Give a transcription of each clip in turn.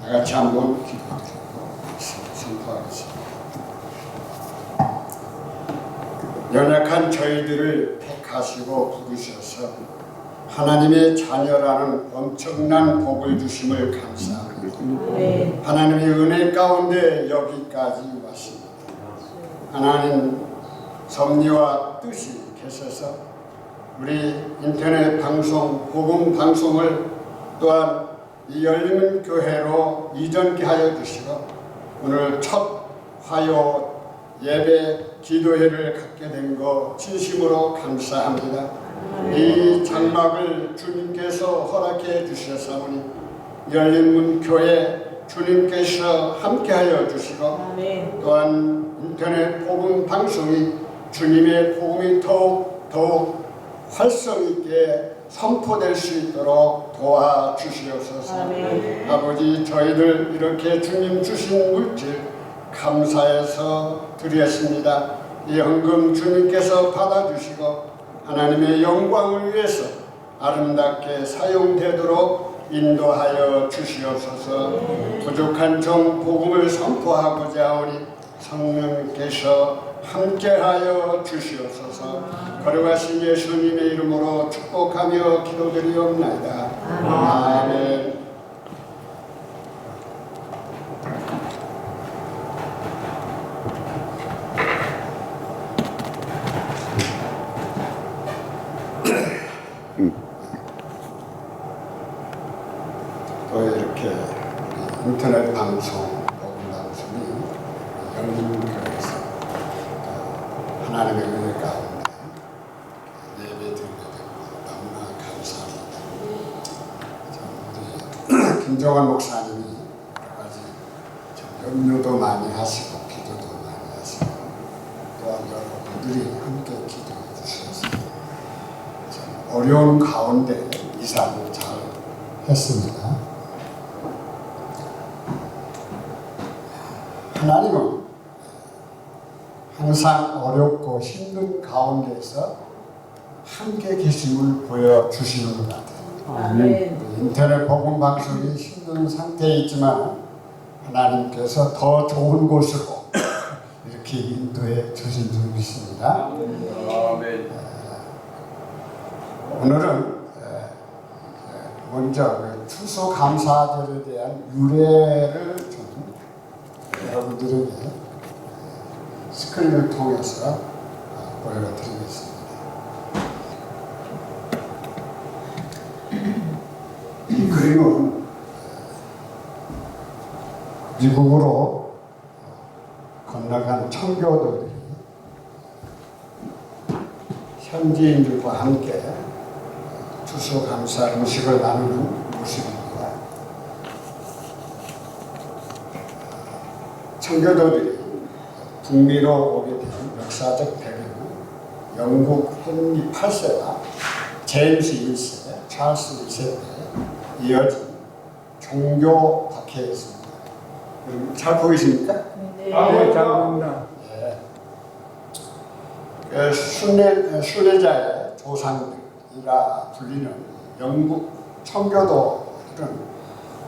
다 같이 한번 기도하고 선포하겠습니다. 연약한 저희들을 택하시고 부르셔서 하나님의 자녀라는 엄청난 복을 주심을 감사합니다. 하나님의 은혜 가운데 여기까지 왔습니다. 하나님 섭리와 뜻이 계셔서 우리 인터넷 방송, 복음 방송을 또한 이 열리는 교회로 이전케 하여 주시고 오늘 첫 화요 예배 기도회를 갖게 된 거 진심으로 감사합니다. 이 장막을 주님께서 허락해 주셨사오니 열린문 교회 주님께서 함께하여 주시고 또한 인터넷 복음 방송이 주님의 복음이 더욱 활성 있게 선포될 수 있도록 도와주시옵소서. 아버지, 저희들 이렇게 주님 주신 물질 감사해서 드렸습니다. 이 헌금 주님께서 받아주시고 하나님의 영광을 위해서 아름답게 사용되도록 인도하여 주시옵소서. 부족한 종 복음을 선포하고자 하오니 성령께서 함께하여 주시옵소서. 거룩하신 예수님의 이름으로 축복하며 기도드리옵나이다. 아멘. 또 이렇게 인터넷 방송, 복음 방송이 열린교회에서 하나님의 은혜 가운데 예배 드리게 되고 너무나 감사합니다. 우리 김종환 목사님이 여러 가지 염려도 많이 하시고 기도도 많이 하시고 또한 여러분들이 함께 기도해 주셔서 어려운 가운데 이사를 잘 했습니다. 하나님은 항상 어렵고 힘든 가운데에서 함께 계심을 보여주시는 것 같아요. 아멘. 인터넷 복음 방송이 힘든 상태에 있지만 하나님께서 더 좋은 곳으로 이렇게 인도해 주신 줄 믿습니다. 아멘. 오늘은 먼저 추수감사절에 대한 유래를 좀 여러분들에게 스크린을 통해서 보여드리겠습니다. 이 그림은 미국으로 건너간 청교도들이 현지인들과 함께 추수감사 음식을 나누는 모습입니다. 청교도들이 북미로 오게 된 역사적 배경은 영국 헨리 8세와 제임스 1세, 찰스 2세에 이어진 종교 박해였습니다. 잘 보이십니까? 네, 잘 보입니다. 순례자의 조상들이라 불리는 영국 청교도들은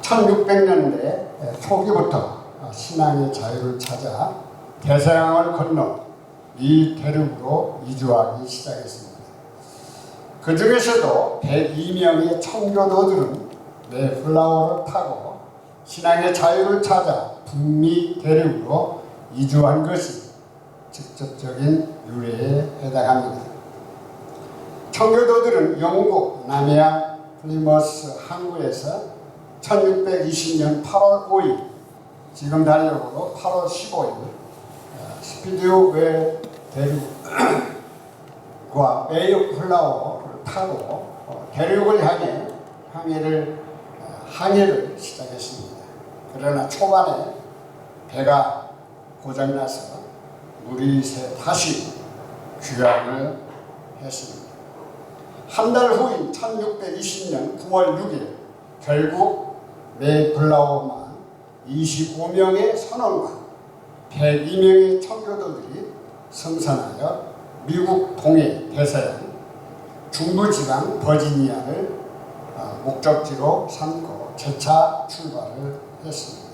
1600년대 초기부터 신앙의 자유를 찾아 대서양을 건너 미 대륙으로 이주하기 시작했습니다. 그 중에서도 102명의 청교도들은 메플라워를 타고 신앙의 자유를 찾아 북미 대륙으로 이주한 것이 직접적인 유래에 해당합니다. 청교도들은 영국 남해안 플리머스 항구에서 1620년 8월 5일 지금 달력으로 8월 15일 스피드웨이 대륙과 메이플라워를 타고 대륙을 향해 항해를 시작했습니다. 그러나 초반에 배가 고장나서 물이 새 다시 귀환을 했습니다. 한 달 후인 1620년 9월 6일 결국 메이플라워만 25명의 선원과 102명의 청교도들이 승선하여 미국 동해 대서양 중부지방 버지니아를 목적지로 삼고 재차 출발을 했습니다.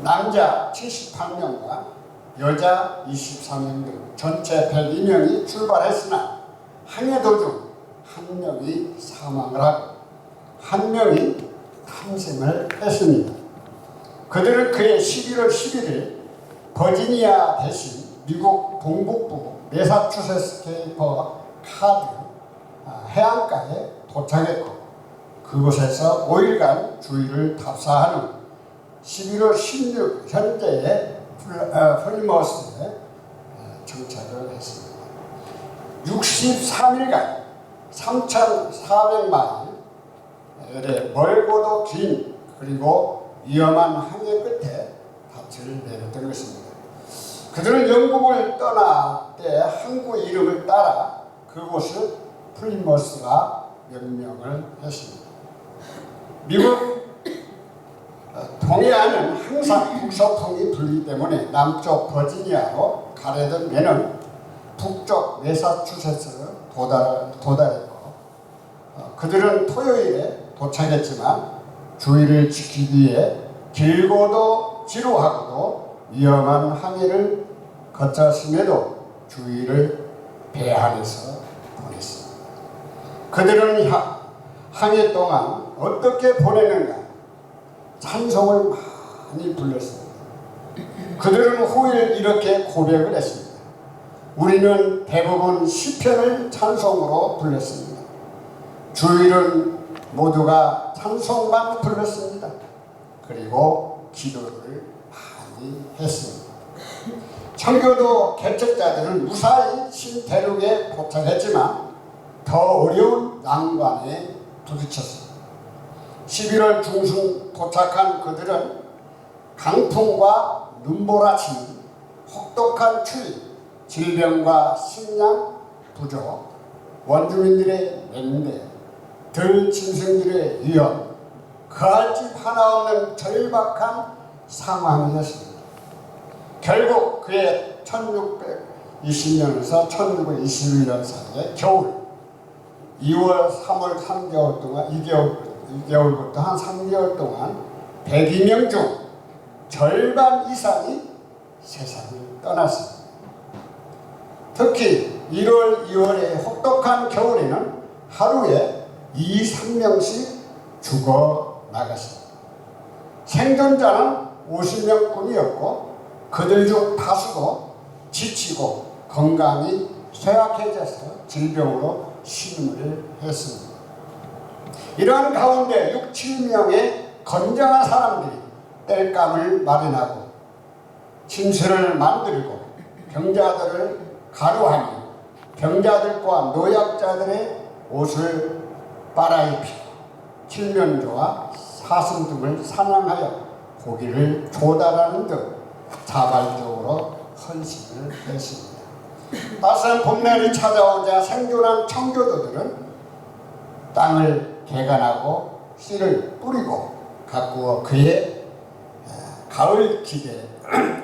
남자 78명과 여자 23명 등 전체 102명이 출발했으나 항해 도중 한 명이 사망을 하고 한 명이 탐생을 했습니다. 그들은 그해 11월 11일 버지니아 대신 미국 동북부 매사추세츠 케이퍼 카드 해안가에 도착했고 그곳에서 5일간 주위를 탑사한 후 11월 16일 현재의 플리머스에 정착을 했습니다. 63일간 3,400마일의 멀고도 긴 그리고 위험한 항해 끝에 닻을 내렸던 것입니다. 그들은 영국을 떠날 때 항구 이름을 따라 그곳을 플리머스가 명명을 했습니다. 미국 동해안은 항상 북서풍이 불기 때문에 남쪽 버지니아로 가려던 배는 북쪽 매사추세츠로 도달했고 그들은 토요일에 도착했지만 주의를 지키기 위해 길고도 지루하고도 위험한 항해를 거쳤음에도 주의를 배 안에서 보냈습니다. 그들은 항해 동안 어떻게 보내는가 찬송을 많이 불렀습니다. 그들은 후일 이렇게 고백을 했습니다. 우리는 대부분 시편을 찬송으로 불렀습니다. 주일은 모두가 찬송만 불렀습니다. 그리고 기도를 많이 했습니다. 청교도 개척자들은 무사히 신대륙에 도착했지만 더 어려운 난관에 부딪혔습니다. 11월 중순 도착한 그들은 강풍과 눈보라치는 혹독한 추위, 질병과 식량 부족, 원주민들의 냉대, 들짐승들의 위험, 거할 집 하나 없는 절박한 상황이었습니다. 결국 그해 1620년에서 1621년 사이에 겨울 2월, 3월 3개월 동안 2개월부터 한 3개월 동안 102명 중 절반 이상이 세상을 떠났습니다. 특히 1월, 2월의 혹독한 겨울에는 하루에 2, 3명씩 죽어 나갔습니다. 생존자는 50명뿐이었고 그들 중 다수도 지치고 건강이 쇠약해져서 질병으로 신음을 했습니다. 이러한 가운데 6, 7명의 건장한 사람들이 땔감을 마련하고 침실을 만들고 병자들을 가루하며 병자들과 노약자들의 옷을 빨아입히고 칠면조와 사슴 등을 사냥하여 고기를 조달하는 등 자발적으로 헌신을 했습니다. 따스한 봄날이 찾아오자 생존한 청교도들은 땅을 개간하고 씨를 뿌리고 가꾸어 그의 가을 기대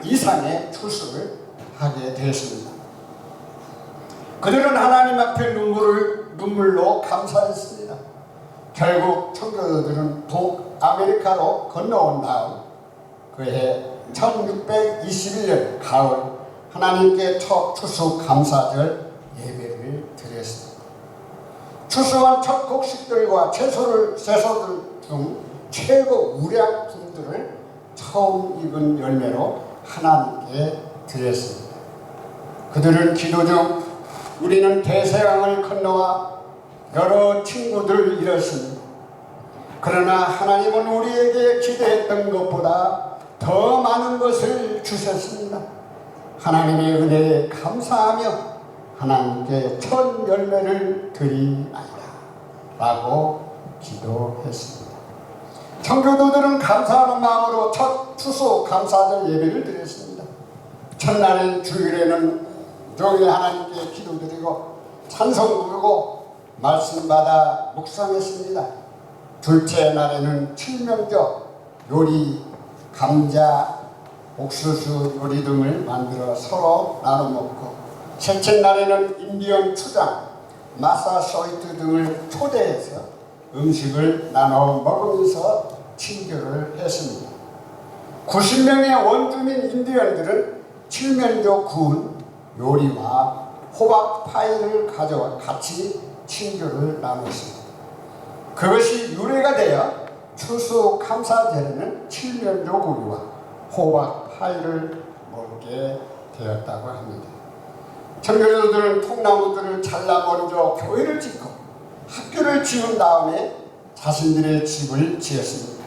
이상의 추수를 하게 되었습니다. 그들은 하나님 앞에 눈물로 감사했습니다. 결국 청교도들은 북아메리카로 건너온 다음 그해 1621년 가을 하나님께 첫 추수 감사절 예배를 드렸습니다. 추수한 첫 곡식들과 채소들 중 최고 우량품들을 처음 익은 열매로 하나님께 드렸습니다. 그들은 기도 중 우리는 대서양을 건너와 여러 친구들을 잃었습니다. 그러나 하나님은 우리에게 기대했던 것보다 더 많은 것을 주셨습니다. 하나님의 은혜에 감사하며 하나님께 첫 열매를 드리나이다 라고 기도했습니다. 청교도들은 감사하는 마음으로 첫 추수 감사절 예배를 드렸습니다. 첫날인 주일에는 종일 하나님께 기도드리고 찬송 부르고 말씀 받아 묵상했습니다. 둘째 날에는 칠명조 요리, 감자, 옥수수 요리 등을 만들어 서로 나눠 먹고 셋째 날에는 인디언 추장, 마사소이트 등을 초대해서 음식을 나눠 먹으면서 친교를 했습니다. 90명의 원주민 인디언들은 칠면조 구운 요리와 호박 파이를 가져와 같이 친교를 나눴습니다. 그것이 유래가 되어 추수감사제에는 칠면조 고기와 호박 파이를 먹게 되었다고 합니다. 청교도들은 통나무들을 잘라 먼저 교회를 짓고 학교를 지은 다음에 자신들의 집을 지었습니다.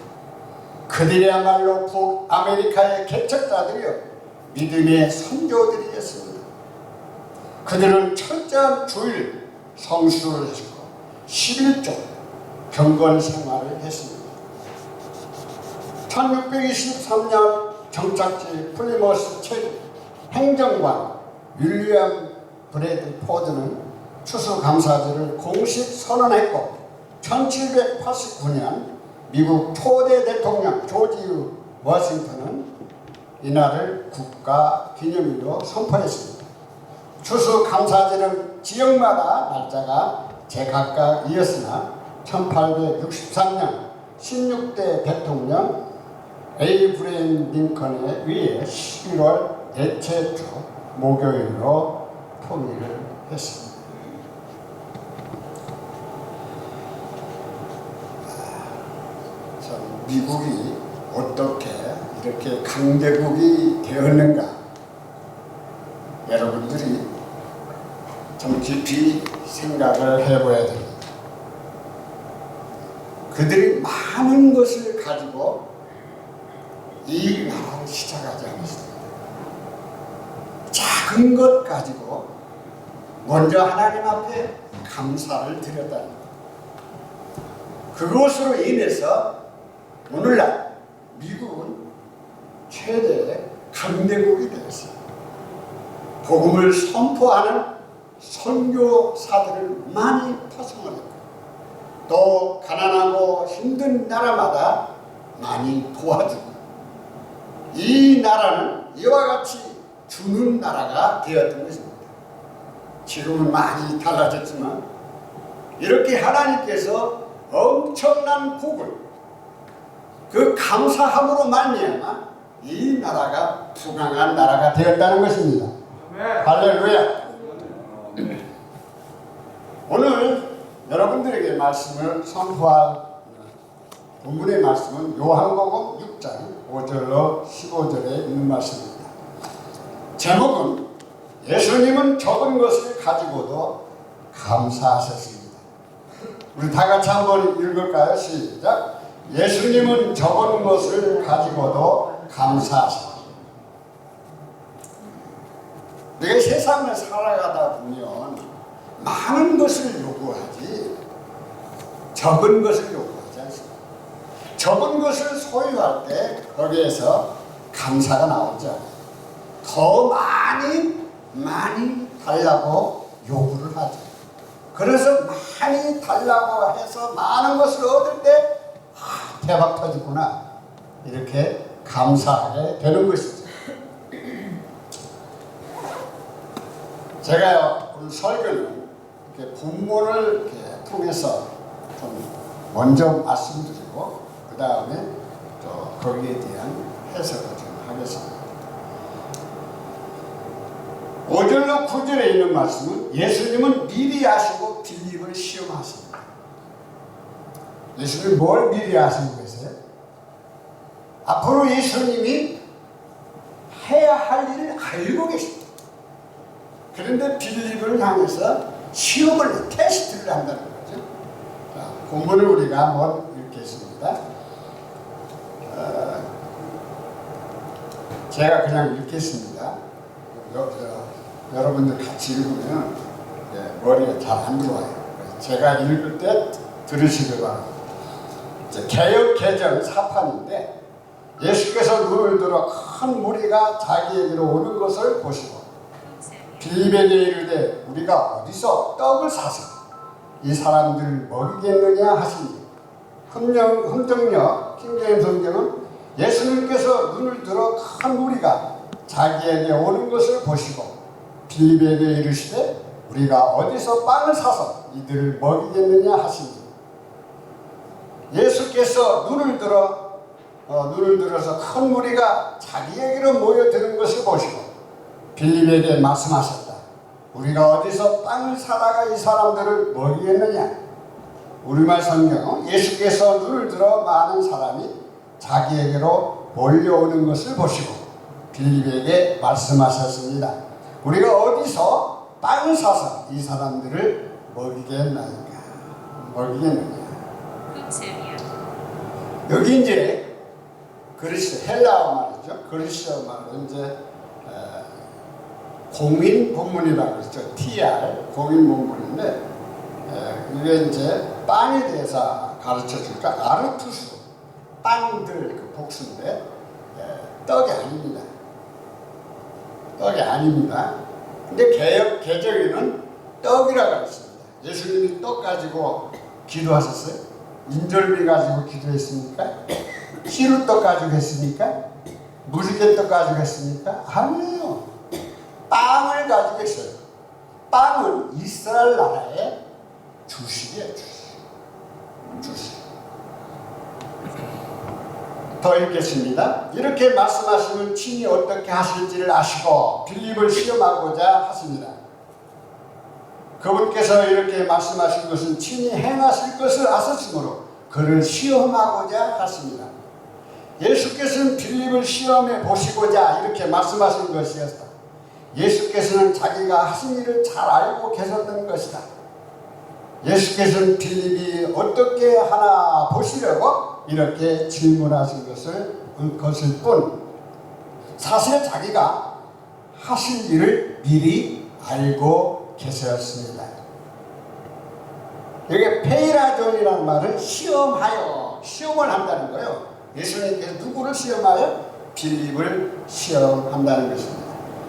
그들이야말로 북아메리카의 개척자들이요 믿음의 선조들이었습니다. 그들은 철저한 주일 성수를 했고 11조 경건 생활을 했습니다. 1623년 정착지 플리머스 체리 행정관 윌리엄 브래드 포드는 추수감사제를 공식 선언했고 1789년 미국 초대 대통령 조지 워싱턴은 이날을 국가 기념일로 선포했습니다. 추수감사제는 지역마다 날짜가 제각각이었으나 1863년 16대 대통령 에이브레임 링컨에 의해 11월 넷째 주 목요일로 통일을 했습니다. 미국이 어떻게 이렇게 강대국이 되었는가, 여러분들이 좀 깊이 생각을 해봐야 됩니다. 그들이 많은 것을 가지고 이 나라를 시작하지 않았습니다. 작은 것 가지고 먼저 하나님 앞에 감사를 드렸다는 것. 그것으로 인해서 오늘날 미국은 최대의 강대국이 되었어요. 복음을 선포하는 선교사들을 많이 파송을 했고 또 가난하고 힘든 나라마다 많이 도와주고 이 나라는 이와 같이 주는 나라가 되었던 것입니다. 지금은 많이 달라졌지만 이렇게 하나님께서 엄청난 복을 그 감사함으로 말미암아 이 나라가 부강한 나라가 되었다는 것입니다. 할렐루야. 오늘 여러분들에게 말씀을 선포할 본문의 말씀은 요한복음 6장 5절로 15절에 있는 말씀입니다. 제목은 예수님은 적은 것을 가지고도 감사하셨습니다. 우리 다 같이 한번 읽을까요? 시작. 예수님은 적은 것을 가지고도 감사하십니다. 내가 세상을 살아가다 보면 많은 것을 요구하지 적은 것을 요구하지 않습니다. 적은 것을 소유할 때 거기에서 감사가 나오지 않아요. 더 많이 달라고 요구를 하죠. 그래서 많이 달라고 해서 많은 것을 얻을 때 대박 터지구나 이렇게 감사하게 되는 것이죠. 제가 오늘 설교는 이렇게 본문을 이렇게 통해서 좀 먼저 말씀드리고 그 다음에 또 거기에 대한 해석을 좀 하겠습니다. 5절로 9절에 있는 말씀은 예수님은 미리 아시고 빌립을 시험하십니다. 예수님이 뭘 미리 아시고 계세요? 앞으로 예수님이 해야 할 일을 알고 계십니다. 그런데 빌립을 향해서 시험을, 테스트를 한다는 거죠. 자, 본문을 우리가 한번 읽겠습니다. 제가 그냥 읽겠습니다. 여러분들 같이 읽으면 머리에 잘 안 들어와요. 제가 읽을 때 들으시길 바랍니다. 개역 개정 4판인데 예수께서 눈을 들어 큰 무리가 자기에게로 오는 것을 보시고 빌립에게 이르되 우리가 어디서 떡을 사서 이 사람들을 먹이겠느냐 하시니 흥정역 킹제임스 성경은 예수님께서 눈을 들어 큰 무리가 자기에게 오는 것을 보시고 빌립에게 이르시되 우리가 어디서 빵을 사서 이들을 먹이겠느냐 하시니 예수께서 눈을 들어 눈을 들어서 큰 무리가 자기에게로 모여드는 것을 보시고 빌립에게 말씀하셨다. 우리가 어디서 땅을 사다가 이 사람들을 먹이겠느냐. 우리말 성경 예수께서 눈을 들어 많은 사람이 자기에게로 몰려오는 것을 보시고 빌립에게 말씀하셨습니다. 우리가 어디서 땅을 사서 이 사람들을 먹이겠느냐. 여기 이제 그리스 헬라어 말이죠. 그리스어 말은 이제 공인 본문이라고 그러죠. TR 공인 본문인데 이게 이제 빵에 대해서 가르쳐 줄까? 아르투스 빵들 그 복수인데 떡이 아닙니다. 떡이 아닙니다. 근데 개역 개정에는 떡이라고 했습니다. 예수님이 떡 가지고 기도하셨어요? 인절미 가지고 기도했습니까? 시루떡 가지고 했습니까? 무지개떡 가지고 했습니까? 아니에요. 빵을 가지고 있어요. 빵은 이스라엘 나라의 주식이에요. 주식. 더 읽겠습니다. 이렇게 말씀하시면 친히 어떻게 하실지를 아시고 빌립을 시험하고자 하십니다. 그분께서 이렇게 말씀하신 것은 친히 행하실 것을 아셨으므로 그를 시험하고자 하십니다. 예수께서는 빌립을 시험해 보시고자 이렇게 말씀하신 것이었다. 예수께서는 자기가 하신 일을 잘 알고 계셨던 것이다. 예수께서는 빌립이 어떻게 하나 보시려고 이렇게 질문하신 것일 뿐 사실 자기가 하실 일을 미리 알고 계셨습니다. 여기 페이라존이라는 말은 시험을 한다는 거예요. 예수님께서 누구를 시험하여? 빌립을 시험한다는 것입니다.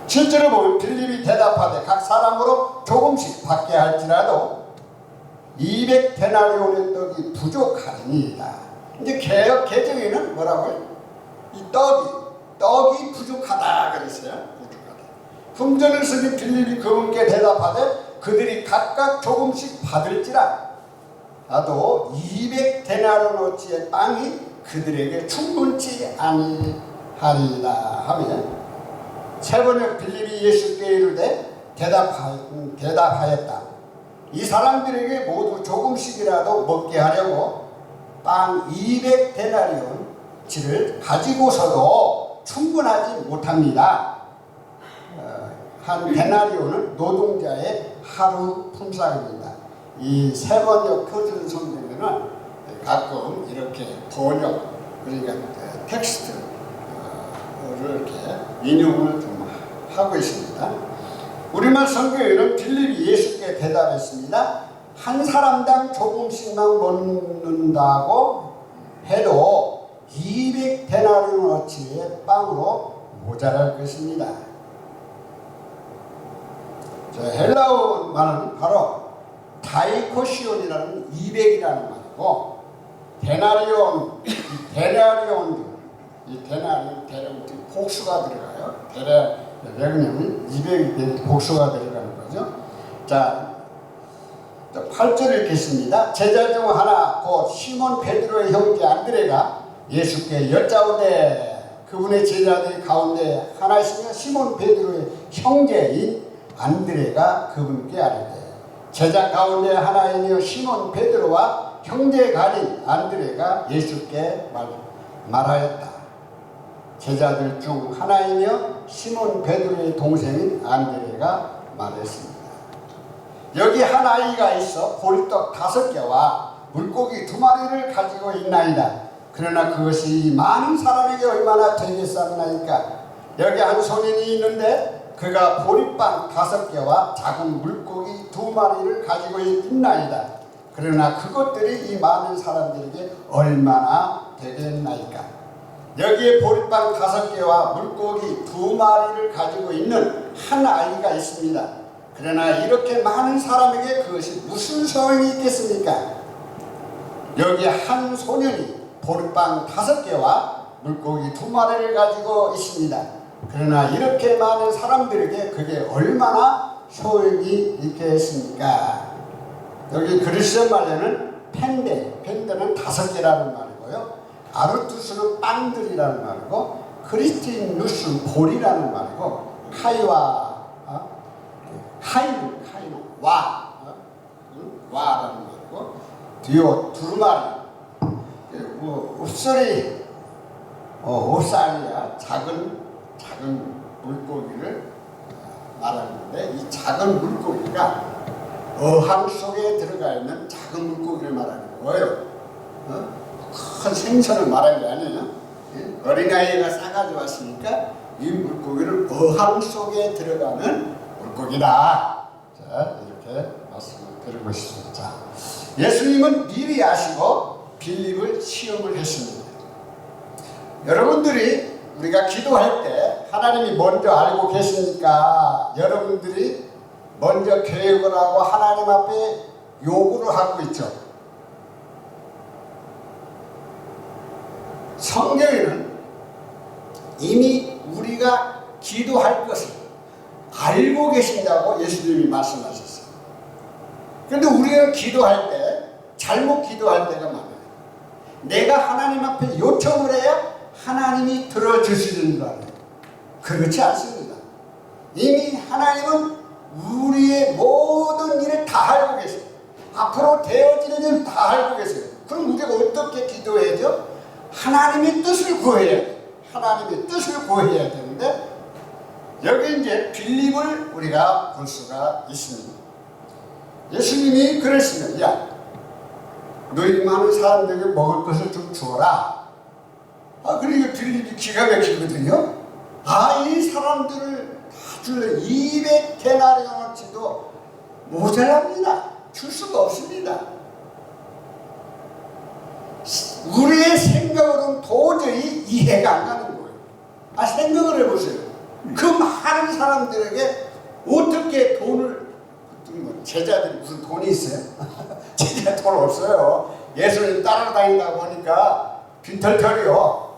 실제로 보면 빌립이 대답하되 각 사람으로 조금씩 받게 할지라도 200데나리온의 떡이 부족하니이다. 이제 개역 개정에는 뭐라고요? 이 떡이 부족하다 그랬어요. 부족하다. 흥전을 쓰니 빌립이 그분께 대답하되 그들이 각각 조금씩 받을지라 나도 200데나리온어치의 빵이 그들에게 충분치 아니하리라 하며 세 번째 빌립이 예수께 이르되 대답하였다. 이 사람들에게 모두 조금씩이라도 먹게 하려고 빵 200데나리온치를 가지고서도 충분하지 못합니다. 한 데나리온은 노동자의 하루 품삯입니다. 이 세 번역 표준 성경에는 가끔 이렇게 번역 그러니까 텍스트를 이렇게 인용을 좀 하고 있습니다. 우리말 성경에는 빌립이 예수께 대답했습니다. 한 사람당 조금씩만 먹는다고 해도 200데나리온어치의 빵으로 모자랄 것입니다. 헬라어 말은 바로 다이코시온이라는 200이라는 말이고 데나리온 복수가 들어가요. 왜 그러냐면 200이 복수가 들어가는 거죠. 자, 8절 읽겠습니다. 제자 중 하나 곧 시몬 베드로의 형제 안드레가 예수께 여짜오되 그분의 제자들 가운데 하나 있으며 시몬 베드로의 형제인 안드레가 그분께 아뢰되 제자 가운데 하나이며 시몬 베드로와 형제 가린 안드레가 예수께 말하였다. 제자들 중 하나이며 시몬 베드로의 동생인 안드레가 말했습니다. 여기 한 아이가 있어 보리떡 5개와 물고기 2마리를 가지고 있나이다. 그러나 그것이 많은 사람에게 얼마나 되겠사옵나이까. 여기 한 소년이 있는데 그가 보리빵 5개와 작은 물고기 2마리를 가지고 있나이다. 그러나 그것들이 이 많은 사람들에게 얼마나 되겠나이까. 여기에 보리빵 5개와 물고기 2마리를 가지고 있는 한 아이가 있습니다. 그러나 이렇게 많은 사람에게 그것이 무슨 소용이 있겠습니까? 여기 한 소년이 보리빵 5개와 물고기 2마리를 가지고 있습니다. 그러나 이렇게 많은 사람들에게 그게 얼마나 소용이 있겠습니까? 여기 그리스어 말에는 펜데는 5개라는 말이고요. 아르투스는 빵들이라는 말이고 크리스티누스는 볼이라는 말이고 카이와 카이는 와라는 말이고 디오 두루마리 읍소리 옵사리아 작은 물고기를 말하는데 이 작은 물고기가 어항 속에 들어가 있는 작은 물고기를 말하는 거예요. 큰 생선을 말하는 게 아니에요. 어린아이가 싸가지 왔으니까 이 물고기를 어항 속에 들어가는 물고기다. 자, 이렇게 말씀을 드리고 싶습니다. 자, 예수님은 미리 아시고 빌립을 시험을 했습니다. 여러분들이 우리가 기도할 때 하나님이 먼저 알고 계시니까 여러분들이 먼저 계획을 하고 하나님 앞에 요구를 하고 있죠. 성경에는 이미 우리가 기도할 것을 알고 계신다고 예수님이 말씀하셨어요. 그런데 우리가 기도할 때 잘못 기도할 때가 많아요. 내가 하나님 앞에 요청을 해야 하나님이 들어주시는 줄 알아요. 그렇지 않습니다. 이미 하나님은 우리의 모든 일을 다 알고 계세요. 앞으로 되어지는 일을 다 알고 계세요. 그럼 우리가 어떻게 기도해야죠? 하나님의 뜻을 구해야 돼요. 하나님의 뜻을 구해야 되는데 여기 이제 빌립을 우리가 볼 수가 있습니다. 예수님이 그랬습니다. 야, 너희 많은 사람들에게 먹을 것을 좀 주어라. 그리고 빌립이 기가 막히거든요. 이 사람들을 다 줄래 200데나리온어치도 모자랍니다. 줄 수가 없습니다. 우리의 생각으로는 도저히 이해가 안 가는 거예요. 생각을 해보세요. 그 많은 사람들에게 어떻게 돈을, 제자들이 무슨 돈이 있어요? 제자 돈 없어요. 예수님 따라다닌다고 하니까 빈털털이요.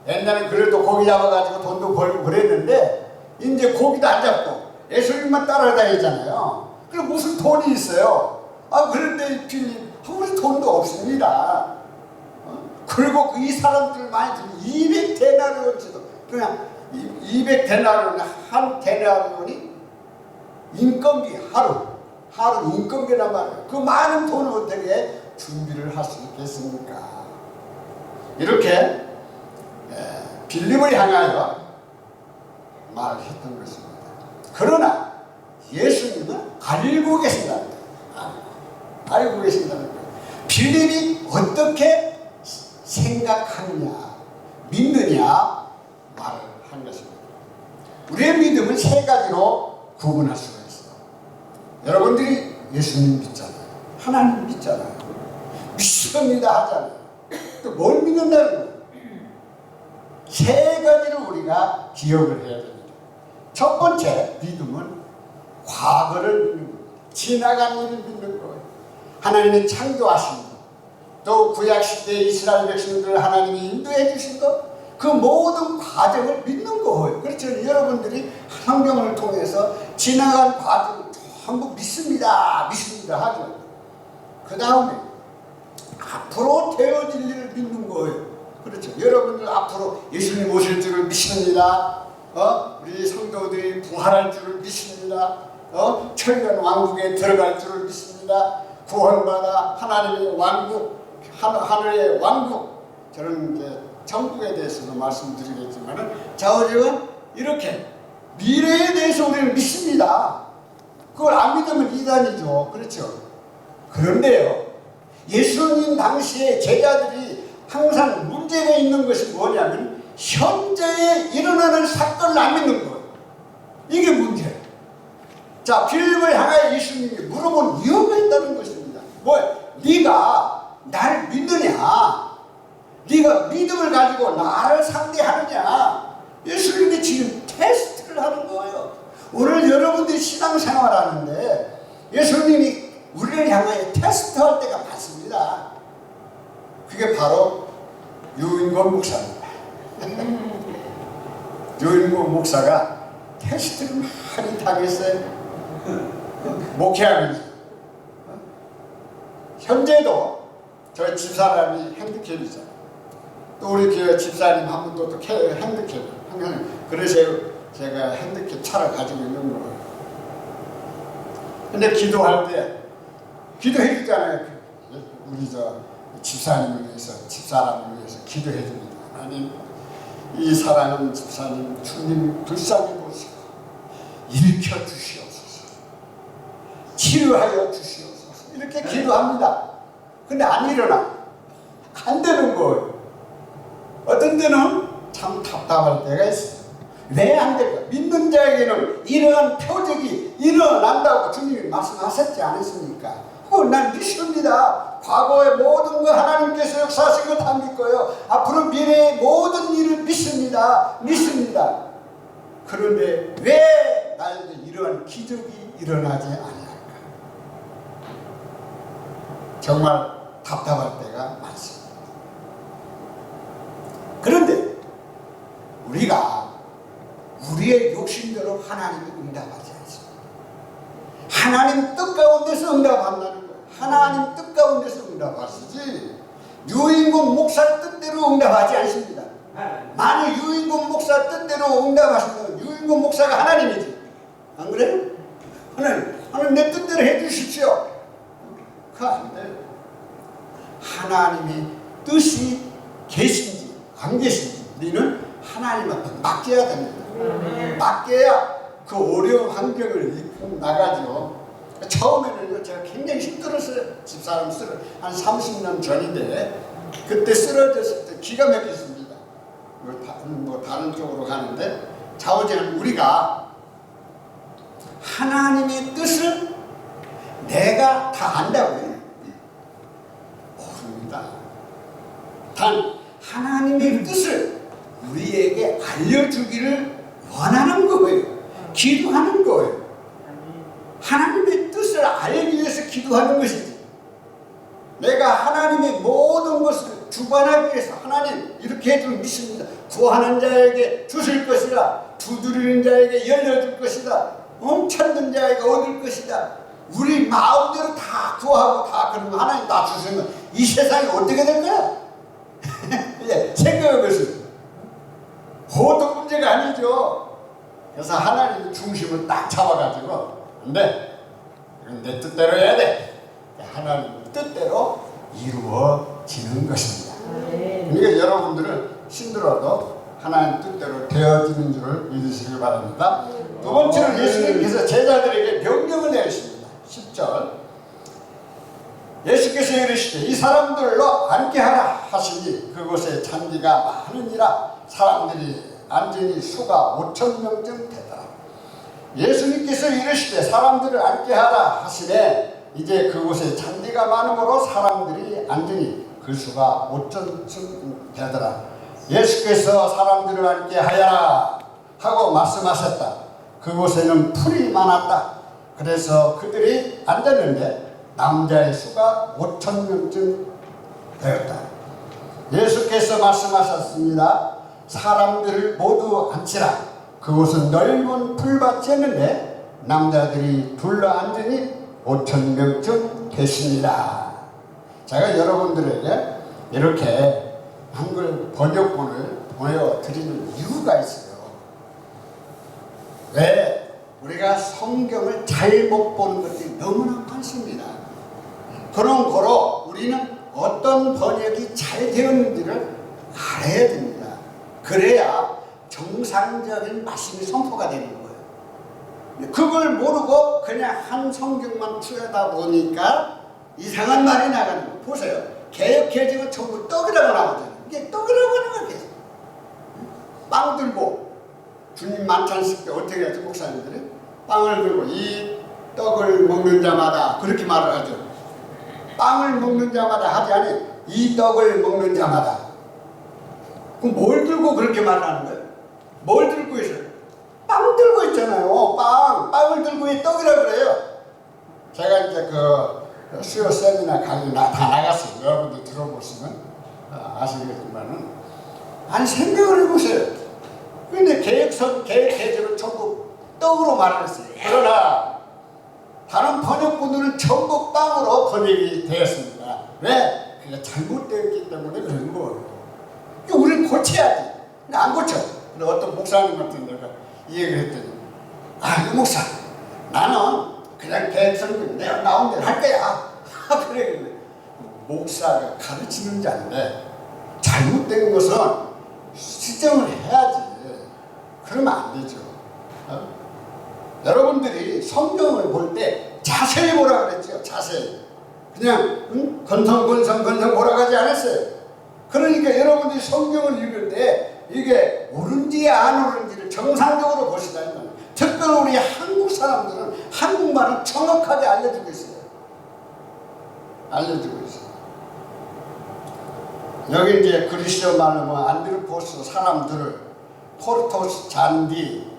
옛날엔 그래도 고기 잡아가지고 돈도 벌고 그랬는데 이제 고기도 안 잡고 예수님만 따라다니잖아요. 그럼 무슨 돈이 있어요? 그런데 빌립 우리 돈도 없습니다. 그리고 이 사람들 많이 주면 200데나리온치도 그냥 200데나리온 한 데나리온이 인건비 하루 인건비란 말이에요. 그 많은 돈을 어떻게 준비를 할 수 있겠습니까? 이렇게 빌립을 향하여 말했던 것입니다. 그러나 예수님은 알고 계신다는 거예요. 알고 계신다는 거예요. 빌립이 어떻게 생각하느냐, 믿느냐 말을 한 것입니다. 우리의 믿음은 세 가지로 구분할 수가 있어요. 여러분들이 예수님 믿잖아요. 하나님 믿잖아요. 믿습니다 하잖아요. 또 뭘 믿는다는 거예요? 세 가지를 우리가 기억을 해야 됩니다. 첫 번째 믿음은 과거를 믿는 거예요. 지나간 일을 믿는 거예요. 하나님이 창조하신 것, 또 구약시대 이스라엘 백성들을 하나님이 인도해 주신 것, 그 모든 과정을 믿는 거예요. 그렇죠. 여러분들이 성경을 통해서 지나간 과정을 전부 믿습니다 하죠. 그 다음에 앞으로 되어질 일을 믿는 거예요. 그렇죠. 여러분들 앞으로 예수님 오실 줄을 믿습니다. 우리 성도들이 부활할 줄을 믿습니다. 천년 왕국에 들어갈 줄을 믿습니다. 구원받아 하나님의 왕국, 하늘의 왕국, 저는 이제 천국에 대해서도 말씀드리겠지만은 자오적은 이렇게 미래에 대해서 우리는 믿습니다. 그걸 안 믿으면 이단이죠. 그렇죠. 그런데요, 예수님 당시에 제자들이 항상 문제가 있는 것이 뭐냐면 현재에 일어나는 사건을 안 믿는 거예요. 이게 문제예요. 자, 빌립을 향하여 예수님이 물어본 이유가 있다는 것입니다. 뭐야? 네가 나를 믿느냐? 네가 믿음을 가지고 나를 상대하느냐? 예수님이 지금 테스트를 하는 거예요. 오늘 여러분들이 신앙생활 하는데 예수님이 우리를 향하여 테스트할 때가 많습니다. 그게 바로 유인권 목사입니다. 유인권 목사가 테스트를 많이 당했어요. 목회하면서. 현재도 저희 집사람이 핸디캡이잖아요. 또 우리 그 집사님 한 분도 또 핸드캡 하면 그래서 제가 핸드캡 차를 가지고 있는 거예요. 근데 기도할 때 기도해 주잖아요. 우리 저 집사님을 위해서 집사람을 위해서 기도해 줍니다. 하나님 이 사랑하는 집사님 주님 불쌍히 보시고 일으켜 주시옵소서, 치료하여 주시옵소서 이렇게 기도합니다. 근데 안 일어나. 안 되는 거예요. 어떤 때는 참 답답할 때가 있어요. 왜 안 될까? 믿는 자에게는 이러한 표적이 일어난다고 주님이 말씀하셨지 않으십니까? 난 믿습니다. 과거의 모든 거 하나님께서 역사하신 거 다 믿고요. 앞으로 미래의 모든 일을 믿습니다. 믿습니다. 그런데 왜 나에게 이러한 기적이 일어나지 아니할까? 정말 답답할 때가 많습니다. 그런데 우리가 우리의 욕심대로 하나님이 응답하지 않습니다. 하나님 뜻 가운데서 응답한다는 거예요. 하나님 뜻 가운데서 응답하시지 유인공 목사 뜻대로 응답하지 않습니다. 만약 유인공 목사 뜻대로 응답하시면 유인공 목사가 하나님이지. 안 그래요? 하나님 내 뜻대로 해주십시오. 그거 안 돼요. 하나님의 뜻이 계신지 안 계신지 우리는 하나님한테 맡겨야 됩니다. 맡겨야 그 어려운 환경을 이끌어 나가죠. 처음에는 제가 굉장히 힘들었어요. 집사람 한 30년 전인데 그때 쓰러졌을 때 기가 막혔습니다. 뭐 다른 쪽으로 가는데 좌우지는 우리가 하나님의 뜻을 내가 다 안다고요. 모릅니다. 단 하나님의 뜻을 우리에게 알려주기를 원하는 거예요. 기도하는 거예요. 하나님의 뜻을 알기 위해서 기도하는 것이지. 내가 하나님의 모든 것을 주관하기 위해서 하나님 이렇게 해주면 믿습니다. 구하는 자에게 주실 것이라, 두드리는 자에게 열려줄 것이다, 찾는 자에게 얻을 것이다. 우리 마음대로 다 구하고 다 그러면 하나님 다 주시면 이 세상이 어떻게 될까요? 생각해보세요. 보통 문제가 아니죠. 그래서 하나님의 중심을 딱 잡아가지고 근데 내 뜻대로 해야 돼. 하나님 뜻대로 이루어지는 것입니다. 그러니까 여러분들은 힘들어도 하나님 뜻대로 되어지는 줄을 믿으시길 바랍니다. 두 번째는 예수님께서 제자들에게 명령을 내리십니다. 10절 예수께서 이르시되 이 사람들로 앉게 하라 하시니 그곳에 잔디가 많으니라 사람들이 앉으니 수가 5,000명쯤 되더라. 예수님께서 이르시되 사람들을 앉게 하라 하시되 이제 그곳에 잔디가 많으므로 사람들이 앉으니 그 수가 5,000쯤 되더라. 예수께서 사람들을 앉게 하여라 하고 말씀하셨다. 그곳에는 풀이 많았다. 그래서 그들이 앉았는데 남자의 수가 5,000명쯤 되었다. 예수께서 말씀하셨습니다. 사람들을 모두 앉히라. 그곳은 넓은 풀밭이었는데 남자들이 둘러앉으니 5,000명쯤 됐습니다. 제가 여러분들에게 이렇게 한글 번역본을 보여드리는 이유가 있어요. 왜? 우리가 성경을 잘못 보는 것들이 너무나 많습니다. 그런 거로 우리는 어떤 번역이 잘 되었는지를 알아야 됩니다. 그래야 정상적인 말씀이 선포가 되는 거예요. 그걸 모르고 그냥 한 성경만 추려다 보니까 이상한 말이 나가는 거예요. 보세요. 개역개정은 전부 떡이라고 나오잖아요. 이게 떡이라고 하는 거예요. 빵 들고 주님 만찬식 때 어떻게 하죠? 목사님들이 빵을 들고 이 떡을 먹는 자마다 그렇게 말을 하죠. 빵을 먹는 자마다 하지 않아요. 이 떡을 먹는 자마다. 그럼 뭘 들고 그렇게 말을 하는 거예요? 뭘 들고 있어요? 빵 들고 있잖아요. 빵을 들고 이 떡이라고 그래요. 제가 이제 그 수요 세미나 강의 다 나갔어요. 여러분들 들어보시면 아시겠지만은 아니 생각을 해보세요. 근데 개혁개정은 전부 떡으로 말했어요. 그러나 다른 번역본들은 전부 빵으로 번역이 되었습니다. 왜? 그게 잘못되었기 때문에 그런 거예요. 고쳐야지. 근데 안 고쳐. 근데 어떤 목사님한테 내가 이 얘기를 했더니, 이 목사, 나는 그냥 대성경 내가 나온 대로 할 거야. 그래. 목사가 가르치는 자인데 잘못된 것은 수정을 해야지. 그러면 안 되죠. 여러분들이 성경을 볼 때 자세히 보라 그랬죠. 자세히. 그냥 건성 보라고 하지 않았어요. 그러니까 여러분들이 성경을 읽을 때 이게 옳은지 안 옳은지를 정상적으로 보시다는 거예요. 특별히 우리 한국 사람들은 한국말을 정확하게 알려주고 있어요. 알려주고 있어요. 여기 이제 그리스도 말로 안드로포스 사람들을 포르토스 잔디,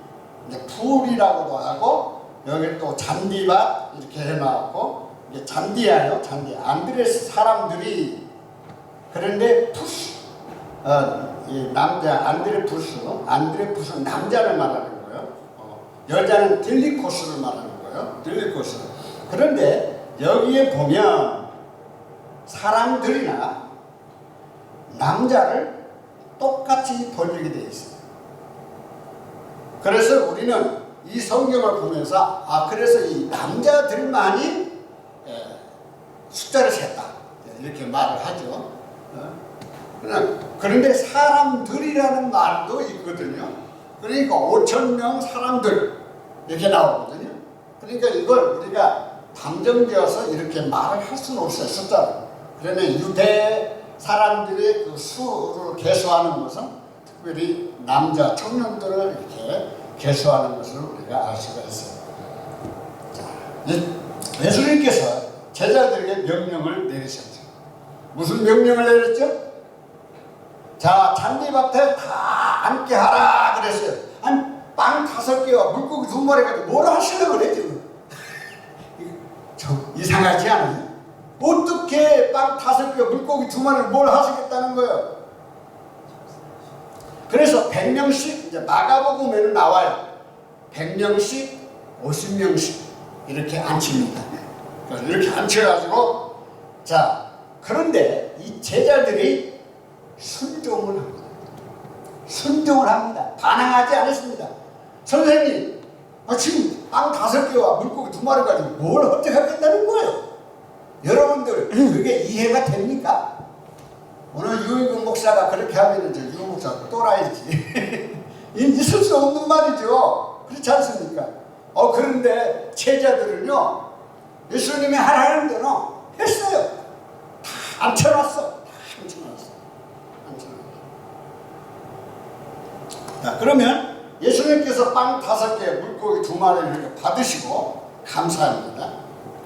이제 풀이라고도 하고, 여기 또 잔디밭 이렇게 해놨고, 이게 잔디야요, 잔디. 안드레스 사람들이, 그런데 푸스, 이 남자 안드레푸스 남자를 말하는 거예요. 여자는 딜리코스를 말하는 거예요. 딜리코스. 그런데 여기에 보면 사람들이나 남자를 똑같이 번역이 되어 있어요. 그래서 우리는 이 성경을 보면서 그래서 이 남자들만이 숫자를 셌다 이렇게 말을 하죠. 그런데 사람들이라는 말도 있거든요. 그러니까 5,000명 사람들 이렇게 나오거든요. 그러니까 이걸 우리가 단정지어서 이렇게 말을 할 수는 없어요. 숫자를. 그러면 유대 사람들의 그 수를 계수하는 것은 특별히 남자 청년들을 이렇게 계수하는 것을 우리가 알 수가 있어요. 예수님께서 제자들에게 명령을 내리셨죠. 무슨 명령을 내렸죠? 자, 잔디밭에 다 앉게 하라 그랬어요. 빵 5개와 물고기 2마리 가지고 뭘 하시려고 그래 지금? 이상하지 않아요? 어떻게 빵 5개와 물고기 2마리를 뭘 하시겠다는 거예요? 그래서 100명씩 이제 마가복음에는 나와요. 100명씩 50명씩 이렇게 앉힙니다. 이렇게 앉혀가지고 자, 그런데 이 제자들이 순종을 합니다. 순종을 합니다. 반항하지 않았습니다. 선생님, 지금 빵 5개와 물고기 2마리 가지고 뭘 어떻게 하겠다는 거예요? 여러분들 그게 이해가 됩니까? 오늘 유익은 목사가 그렇게 하면 이제 유 목사가 또라이지. 있을 수 없는 말이죠. 그렇지 않습니까? 그런데 제자들은요, 예수님이 하라는 대로 했어요. 다 앉혀놨어. 다 앉혀놨어. 자, 그러면 예수님께서 빵 5개, 물고기 2마리를 이렇게 받으시고 감사합니다.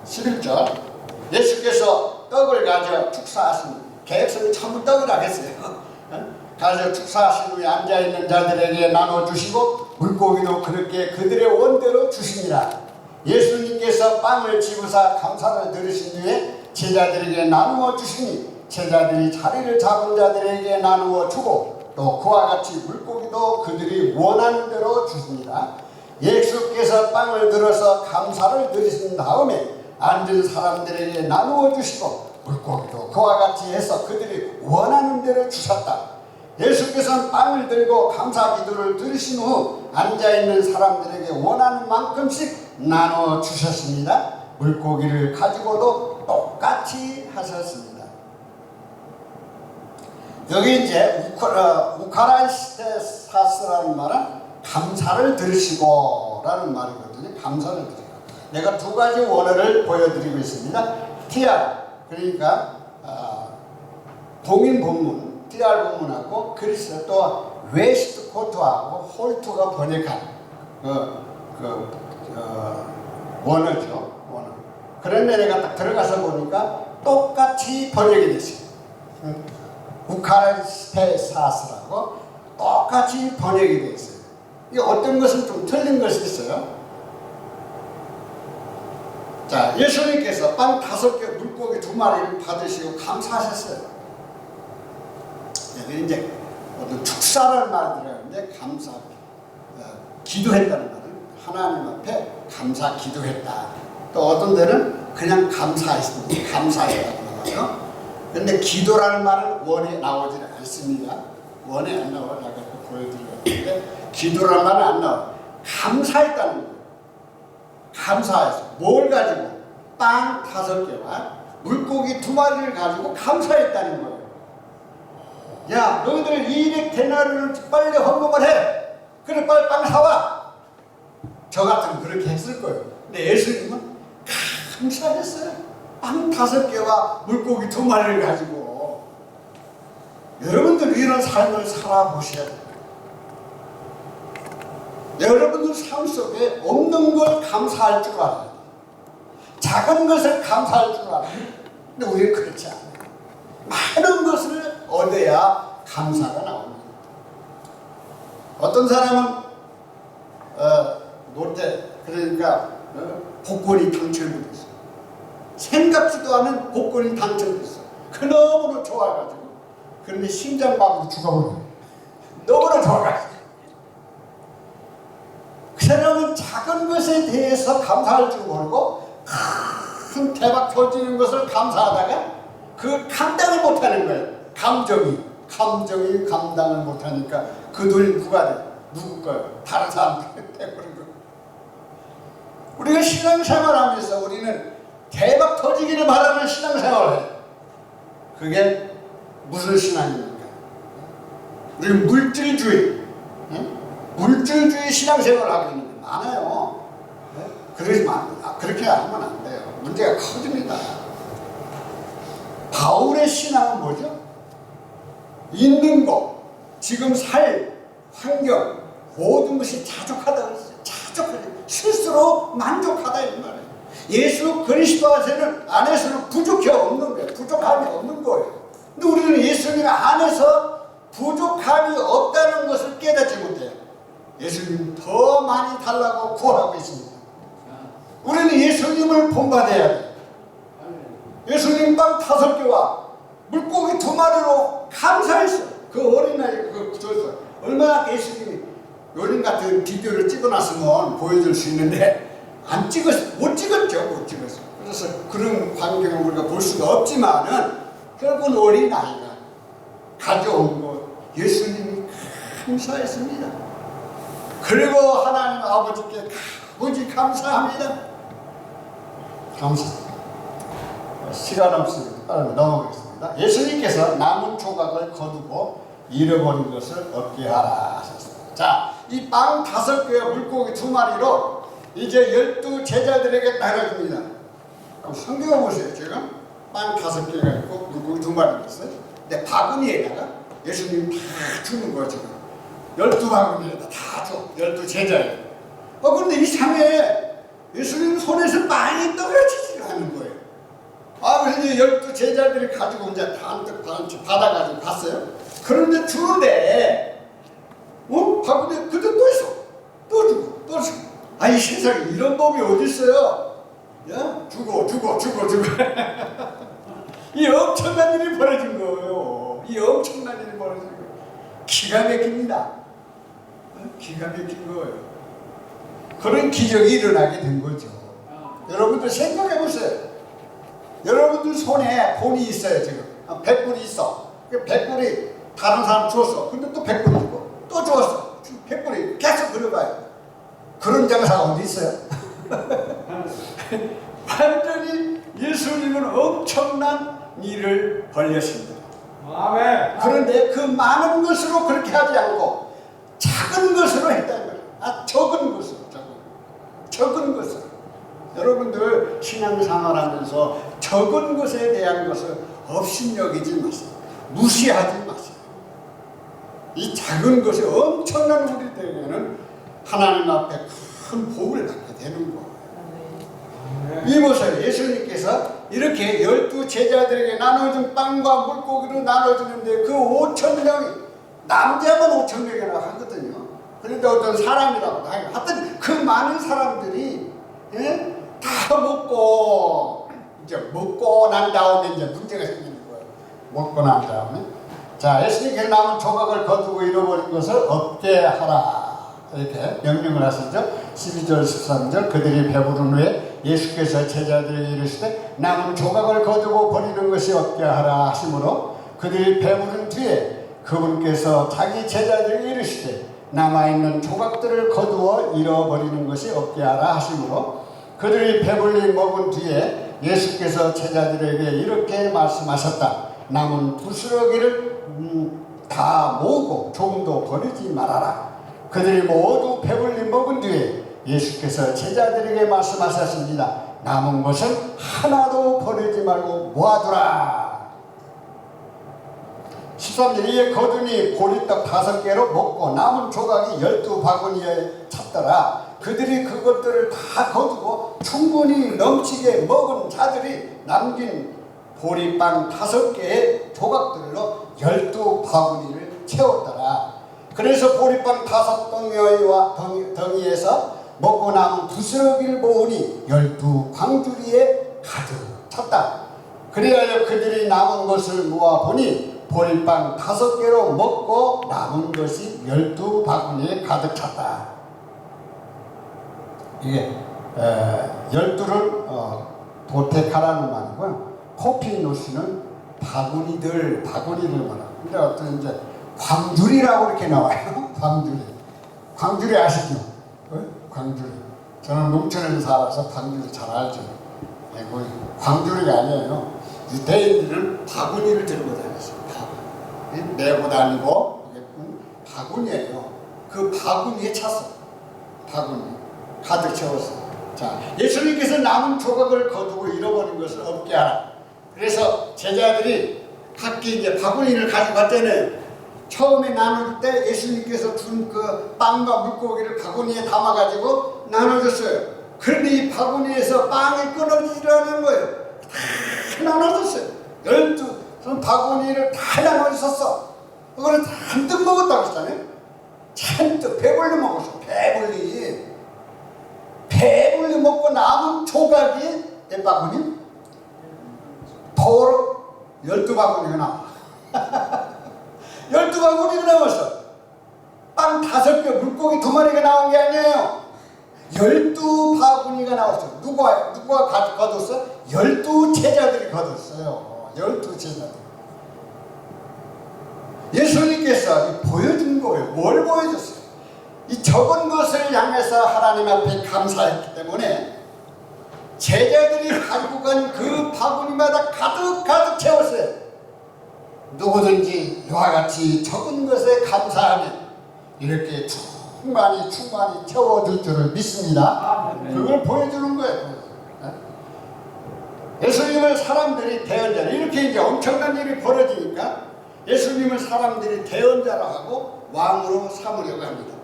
11절. 예수께서 떡을 가져 축사하신, 계획성이 전부 떡이라고 했어요. 가져 축사하신 후에 앉아있는 자들에게 나눠주시고 물고기도 그렇게 그들의 원대로 주시니라. 예수님께서 빵을 집으사 감사를 들으신 후에 제자들에게 나누어 주시니 제자들이 자리를 잡은 자들에게 나누어 주고 또 그와 같이 물고기도 그들이 원하는 대로 주십니다. 예수께서 빵을 들어서 감사를 드리신 다음에 앉은 사람들에게 나누어 주시고 물고기도 그와 같이 해서 그들이 원하는 대로 주셨다. 예수께서는 빵을 들고 감사 기도를 드리신 후 앉아있는 사람들에게 원하는 만큼씩 나눠 주셨습니다. 물고기를 가지고도 똑같이 하셨습니다. 여기 이제 우카라이스테사스라는 말은 감사를 들으시고 라는 말이거든요. 감사를 드리고. 내가 2가지 원어를 보여드리고 있습니다. TR, 그러니까 동인 본문 TR 본문하고 그리스 또 웨스트 코트하고 홀트가 번역한 원어죠. 원어. 그런데 내가 딱 들어가서 보니까 똑같이 번역이 됐어요. 우카라이스테사스라고 똑같이 번역이 되어 있어요. 이 어떤 것은 좀 틀린 것이 있어요. 자, 예수님께서 빵 5개, 물고기 2마리를 받으시고 감사하셨어요. 여기 이제 어떤 축사라는 말이 들어가는데 감사, 기도했다는 말은 하나님 앞에 감사 기도했다. 또 어떤 데는 그냥 감사했다고 나와요. 그런데 기도라는 말은 원에 나오지 않습니다. 원에 안 나와. 내가 보여드리는데 기도란 말은 안 나와. 감사했다는 거예요. 감사해서 뭘 가지고 빵 5개와 물고기 2마리를 가지고 감사했다는 거예요. 야, 너희들 200데나리온을 빨리 헌금을 해. 그래, 빨리 빵 사와. 저 같으면 그렇게 했을 거예요. 근데 예수님은 감사했어요. 빵 5개와 물고기 2마리를 가지고. 여러분들 이런 삶을 살아보셔야 돼요. 여러분들 삶 속에 없는 걸 감사할 줄 알아요. 작은 것을 감사할 줄 알아요. 근데 우리는 그렇지 않아요. 많은 것을 얻어야 감사가 나옵니다. 어떤 사람은 롯데 그러니까 복권이 당첨됐어. 생각지도 않은 복권이 당첨됐어. 그 너무나 좋아가지고 그런데 심장마비로 죽어버려. 너무나 좋아가지고. 그 사람은 작은 것에 대해서 감사할 줄 모르고 큰 대박 터지는 것을 감사하다가 그 감당을 못하는 거예요. 감정이 감당을 못하니까 그 돈이 누가 돼? 누구 거예요? 다른 사람들이 돼버린 거예요. 우리가 신앙생활하면서 우리는 대박 터지기를 바라는 신앙생활을 해요. 그게 무슨 신앙입니까? 우리는 물질주의, 물질주의 신앙생활을 하고 있는 게 많아요. 그렇게 하면 안 돼요. 문제가 커집니다. 바울의 신앙은 뭐죠? 있는 것, 지금 살 환경, 모든 것이 자족하다 그랬어요. 자족하다. 스스로 만족하다 이 말이에요. 예수 그리스도 안에서는 부족이 없는 거예요. 부족함이 없는 거예요. 근데 우리는 예수님 안에서 부족함이 없다는 것을 깨닫지 못해요. 예수님 더 많이 달라고 구하고 있습니다. 우리는 예수님을 본받아야 돼요. 예수님 빵 5개와 물고기 2마리로 감사했어요. 그 어린아이 줬어요. 얼마나 예수님이 요즘 같은 비디오를 찍어놨으면 보여줄 수 있는데 못 찍었죠. 그래서 그런 광경을 우리가 볼 수가 없지만은 결국은 어린아이가 가져온 것 예수님이 감사했습니다. 그리고 하나님 아버지께 무지 감사합니다. 감사합니다. 시간 없으니까 넘어가겠습니다. 예수님께서 남은 조각을 거두고 잃어버린 것을 얻게 하라 하셨습니다. 자, 이 빵 5개와 물고기 2마리로 이제 12 제자들에게 나눠줍니다. 성경을 보세요. 지금 빵 5개가 있고 물고기 2마리가 있어요. 근데 바구니에다가 예수님 다 주는 거예요. 지금 12바구니에다 다 줘. 12 제자예요. 그런데 이상해. 예수님 손에서 많이 떨어지지 않는 거예요. 그래서 이제 12 제자들이 가지고 이제 반뜩 받아가지고 갔어요. 그런데 주는데, 바구니에 그때 또 있어. 또 주고. 이 세상에 이런 법이 어디 있어요? 야? 주고. 이 엄청난 일이 벌어진 거예요. 기가 막힙니다. 기가 막힌 거예요. 그런 기적이 일어나게 된 거죠. 여러분들 생각해 보세요. 여러분들 손에 돈이 있어요. 지금 100불이 있어. 100불이 다른 사람 줬어. 근데 또 100불 주고 또 줬어. 100불이 계속 그려봐요. 그런 장사가 어디 있어요? 완전히 예수님은 엄청난 일을 벌였습니다. 아멘. 그런데 그 많은 것으로 그렇게 하지 않고 작은 것으로 했다는 거예요. 적은 것으로. 여러분들 신앙생활하면서 적은 것에 대한 것을 업신여기지 마세요. 무시하지 마세요. 이 작은 것이 엄청난 우리들에게는 하나님 앞에 큰 복을 받게 되는 거예요. 이보세요. 예수님께서 이렇게 12 제자들에게 나눠준 빵과 물고기로 나눠주는데 그 5,000명이 남자만 5,000명이나 하거든요. 그런데 어떤 사람이라고 하여튼 그 많은 사람들이 다 먹고 난 다음에 이제 문제가 생기는 거예요. 먹고 난 다음에 자, 예수님께서 남은 조각을 거두고 잃어버린 것을 얻게 하라 이렇게 명령을 하시죠. 12절 13절 그들이 배부른 후에 예수께서 제자들에게 이르시되 남은 조각을 거두고 버리는 것이 얻게 하라 하시므로 그들이 배부른 뒤에 그분께서 자기 제자들에게 이르시되 남아있는 조각들을 거두어 잃어버리는 것이 없게 하라 하시므로 그들이 배불리 먹은 뒤에 예수께서 제자들에게 이렇게 말씀하셨다. 남은 부스러기를 다 모으고 조금도 버리지 말아라. 그들이 모두 배불리 먹은 뒤에 예수께서 제자들에게 말씀하셨습니다. 남은 것은 하나도 버리지 말고 모아두라. 13절 이에 거두니 보리떡 5개로 먹고 남은 조각이 12바구니에 찼더라. 그들이 그것들을 다 거두고 충분히 넘치게 먹은 자들이 남긴 보리빵 5개의 조각들로 12바구니를 채웠더라. 그래서 보리빵 5덩이에서 먹고 남은 부스러기를 모으니 12광주리에 가득 찼다. 그리하여 그들이 남은 것을 모아보니 보리빵 5개로 먹고 남은 것이 12바구니에 가득 찼다. 이게 12를 도택하라는 말이고요. 코피노스는 바구니를 말합니다. 근데 어떤 이제 광주리라고 이렇게 나와요. 광주리 아시죠? 광주리. 저는 농촌에서 살아서 광주리 잘 알죠. 광주리가 아니에요. 유대인들은 바구니를 들고 다녔어요. 메고 다니고 바구니예요. 그 바구니에 찼어. 바구니 가득 채웠어. 자, 예수님께서 남은 조각을 거두고 잃어버린 것을 없게 하라. 그래서 제자들이 각기 이제 바구니를 가져갔다는 처음에 나눌 때 예수님께서 준 그 빵과 물고기를 바구니에 담아가지고 나눠줬어요. 그런데 이 바구니에서 빵이 끊어지라는 거예요. 다 나눠줬어요. 12 바구니를 다 나눠줬었어. 그거를 잔뜩 먹었다고 했잖아요. 잔뜩 배불리 먹었어. 배불리 먹고 남은 조각이 몇 바구니? 도로 12바구니가 나와. 12바구니가 나왔어. 빵 5개, 물고기 2마리가 나온 게 아니에요. 12바구니가 나왔어. 누가 거뒀어? 12제자들이 거뒀어요. 12제자들. 예수님께서 보여준 거예요. 뭘 보여줬어요? 이 적은 것을 향해서 하나님 앞에 감사했기 때문에 제자들이 가지고 간 그 바구니마다 가득 채웠어요. 누구든지 이와 같이 적은 것에 감사하면 이렇게 충만히 채워줄 줄을 믿습니다. 그걸 보여주는 거예요. 예수님을 사람들이 대언자로 이렇게 이제 엄청난 일이 벌어지니까 예수님을 사람들이 대언자로 하고 왕으로 삼으려고 합니다.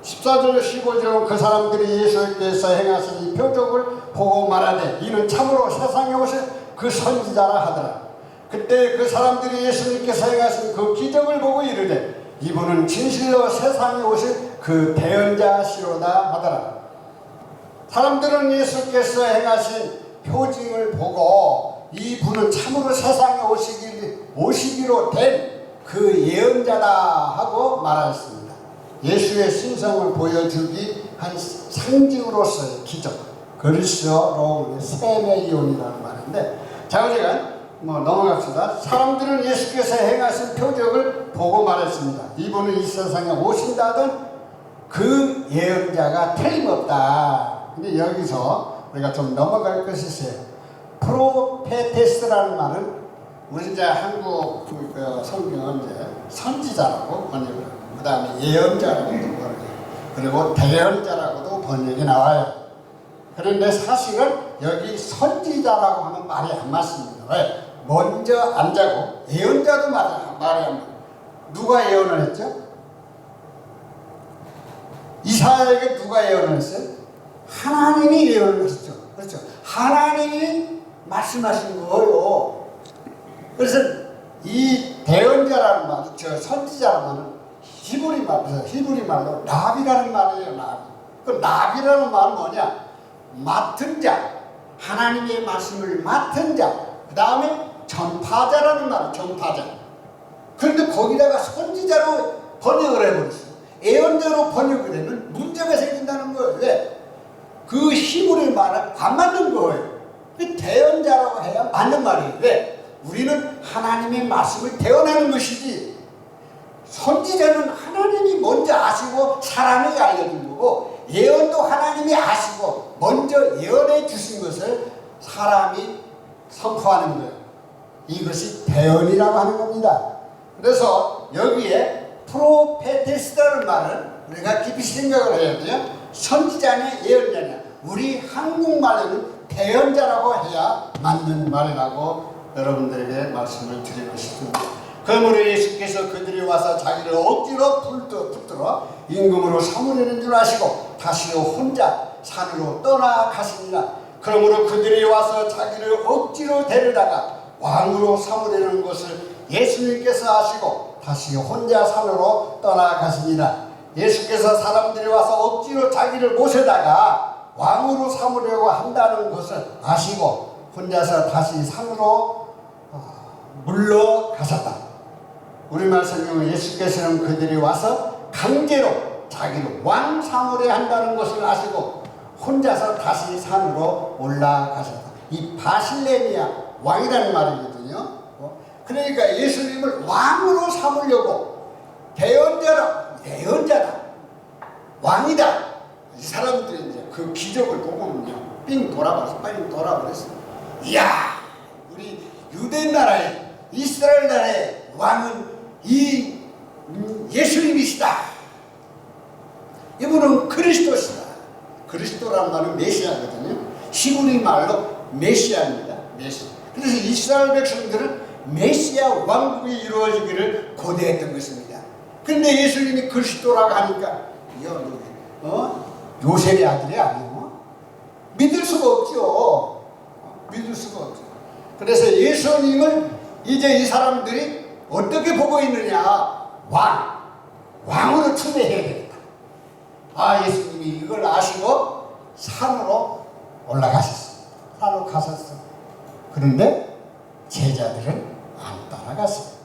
14절 15절은 그 사람들이 예수께서 행하신 이 표적을 보고 말하되 이는 참으로 세상에 오신 그 선지자라 하더라. 그때 그 사람들이 예수님께서 행하신 그 기적을 보고 이르되 이분은 진실로 세상에 오신 그 대언자시로다 하더라. 사람들은 예수께서 행하신 표징을 보고 이분은 참으로 세상에 오시기로 된 그 예언자다 하고 말하였습니다. 예수의 신성을 보여주기 한 상징으로서의 기적. 그리스도 세메이온이라는 말인데, 자, 우리가 넘어갑시다. 사람들은 예수께서 행하신 표적을 보고 말했습니다. 이분은 이 세상에 오신다던 그 예언자가 틀림없다. 근데 여기서 우리가 좀 넘어갈 것이 있어요. 프로페테스라는 말은 우리 이제 한국 성경은 이제 선지자라고 번역을 합니다. 그 다음에 예언자라고도 번역해요. 그리고 대언자라고도 번역이 나와요. 그런데 사실은 여기 선지자라고 하는 말이 안 맞습니다. 왜? 먼저 안 자고 예언자도 말이 안 맞습니다. 누가 예언을 했죠? 이사야에게 누가 예언을 했어요? 하나님이 예언을 했죠. 그렇죠? 하나님이 말씀하신 거예요. 그래서 이 대언자라는 말, 선지자라는 말은 히브리 말로 나비라는 말이에요. 나비. 그 나비라는 말은 뭐냐? 맡은 자, 하나님의 말씀을 맡은 자. 그 다음에 전파자라는 말은 전파자. 그런데 거기다가 선지자로 번역을 해버렸어요. 예언자로 번역이 되면 문제가 생긴다는 거예요. 왜? 그 히브리 말은 안 맞는 거예요. 대언자라고 해야 맞는 말이에요. 왜? 우리는 하나님의 말씀을 대언하는 것이지 선지자는 하나님이 먼저 아시고 사람에게 알려준 거고, 예언도 하나님이 아시고 먼저 예언해 주신 것을 사람이 선포하는 거예요. 이것이 대언이라고 하는 겁니다. 그래서 여기에 프로페테스라는 말은 우리가 깊이 생각을 해야 돼요. 선지자냐 예언자냐. 우리 한국말로는 대언자라고 해야 맞는 말이라고 여러분들에게 말씀을 드리고 싶습니다. 그러므로 예수께서 그들이 와서 자기를 억지로 붙들어 임금으로 삼으려는 줄 아시고 다시로 혼자 산으로 떠나가시니라. 그러므로 그들이 와서 자기를 억지로 데려다가 왕으로 삼으려는 것을 예수님께서 아시고 다시 혼자 산으로 떠나가시니라. 예수께서 사람들이 와서 억지로 자기를 모셔다가 왕으로 삼으려고 한다는 것을 아시고 혼자서 다시 산으로 물러가셨다. 우리말 성경은 예수께서는 그들이 와서 강제로 자기를 왕 삼으려 한다는 것을 아시고 혼자서 다시 산으로 올라가셨다. 이 바실레미아 왕이라는 말이거든요. 그러니까 예수님을 왕으로 삼으려고 대언자다, 왕이다. 이 사람들이 이제 그 기적을 보고는요, 삥 돌아버렸어. 빨리 돌아버렸어. 이야, 우리 유대 나라의, 이스라엘 나라의 왕은 이 예수님이시다. 이분은 그리스도시다. 그리스도란 말은 메시아거든요. 히브리 말로 메시아입니다. 메시아. 그래서 이스라엘 백성들은 메시아 왕국이 이루어지기를 고대했던 것입니다. 그런데 예수님이 그리스도라고 하니까 요셉의 아들이 아니고 믿을 수가 없죠. 믿을 수가 없죠. 그래서 예수님을 이제 이 사람들이 어떻게 보고 있느냐. 왕으로 숭배해야 되겠다. 예수님이 이걸 아시고 산으로 올라가셨어요. 산으로 가셨어요. 그런데 제자들은 안 따라갔어요.